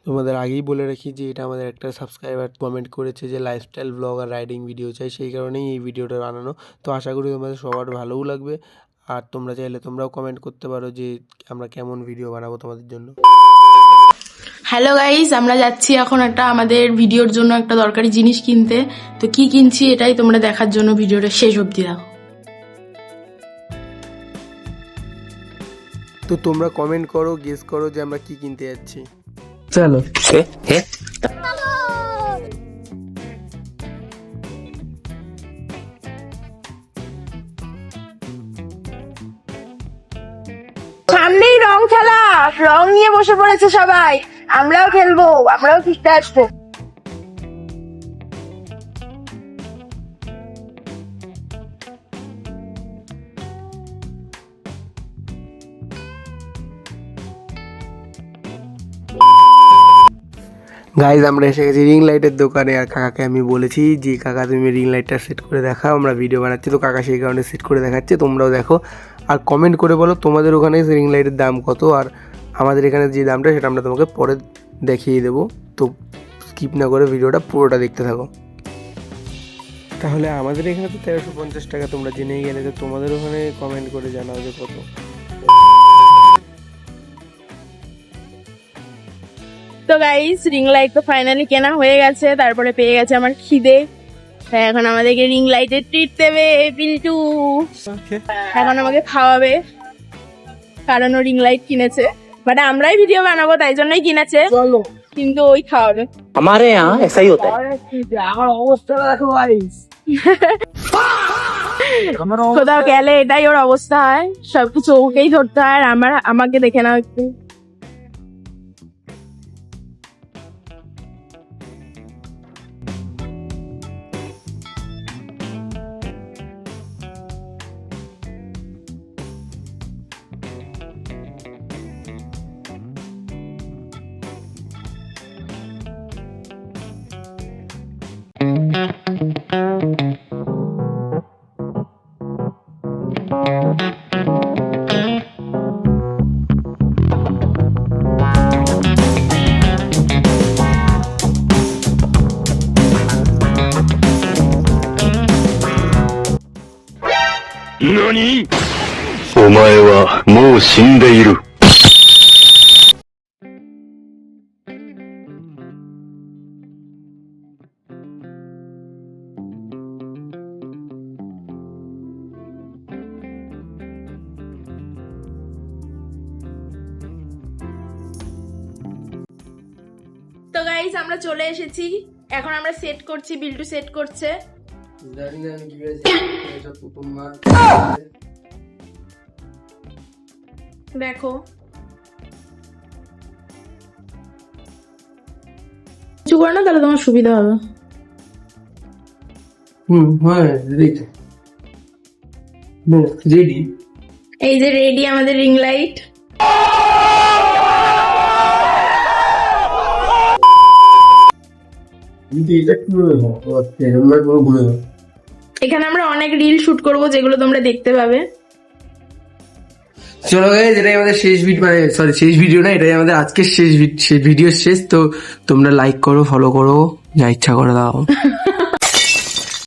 তোমাদের আগেই বলে রাখি যে এটা আমাদের একটা সাবস্ক্রাইবার কমেন্ট করেছে যে লাইফস্টাইল ব্লগ আর রাইডিং ভিডিও চাই, সেই কারণেই এই ভিডিওটা বানানো। তো আশা করি তোমাদের সবার ভালোও লাগবে, আর তোমরা চাইলে তোমরাও কমেন্ট করতে পারো যে আমরা কেমন ভিডিও বানাবো তোমাদের জন্য। হ্যালো গাইস, আমরা যাচ্ছি এখন একটা আমাদের ভিডিওর জন্য একটা দরকারি জিনিস কিনতে। তো কি কিনছি এটাই তোমরা দেখার জন্য ভিডিওটা শেষ অবধি দেখো। তো তোমরা কমেন্ট করো, গেস করো যে আমরা কি কিনতে যাচ্ছি। চলো। সামনেই রং খেলা, রং নিয়ে বসে পড়েছে সবাই। আমরাও খেলবো, আমরাও কিনতে আসবো। গাইজ আমরা এসে গেছি রিং লাইটের দোকানে, আর কাকাকে আমি বলেছি যে কাকা তুমি রিং লাইটটা সেট করে দেখাও, আমরা ভিডিও বানাচ্ছি। তো কাকা সেই কারণে সেট করে দেখাচ্ছে, তোমরাও দেখো আর কমেন্ট করে বলো তোমাদের ওখানে রিং লাইটের দাম কত, আর আমাদের এখানে যে দামটা সেটা আমরা তোমাকে পরে দেখিয়ে দেবো। তো স্কিপ না করে ভিডিওটা পুরোটা দেখতে থাকো। তাহলে আমাদের এখানে তো 1350 টাকা, তোমরা জেনেই গেলে। তো তোমাদের ওখানে কমেন্ট করে জানাও যে কত। তো গাইস, রিং লাইট তো ফাইনালি কেনা হয়ে গেছে, তারপরে পেয়ে গেছে আমার খিদে। তাই এখন আমাদেরকে রিং লাইটের ট্রিট দেবে পিন্টু। এখন আমাকে খাওয়াবে, কারণ ও রিং লাইট কিনেছে। মানে আমরাই ভিডিও বানাবো তাই জন্যই কিনেছে, কিন্তু ওই খাওয়াবে। हमारे यहाँ ऐसा ही होता है। আমার অবস্থা দেখো গাইস। কোথাও গেলে এটাই ওর অবস্থা হয়, সবকিছু ওকেই ধরতে হয়। আর আমাকে দেখে নাও একটু।何？お前はもう死んでいる。তো গাইস, আমরা চলে এসেছি। এখন আমরা সেট করছি, বিল্টু সেট করছে। জানি না আমি কি করেছি, এটা প্রথমবার। দেখো কিছু করে না, তাহলে তোমার সুবিধা হবে। হ্যাঁ রেডি। এই যে রেডি আমাদের রিং লাইট। এখানে আমরা অনেক রিল শুট করব, যেগুলো তোমরা দেখতে পাবে। চলো গাইস, এটাই আমাদের শেষ ভিডিও, মানে সরি শেষ ভিডিও না, এটাই আমাদের আজকের শেষ ভিডিও শেষ। তো তোমরা লাইক করো, ফলো করো, যা ইচ্ছা করে দাও।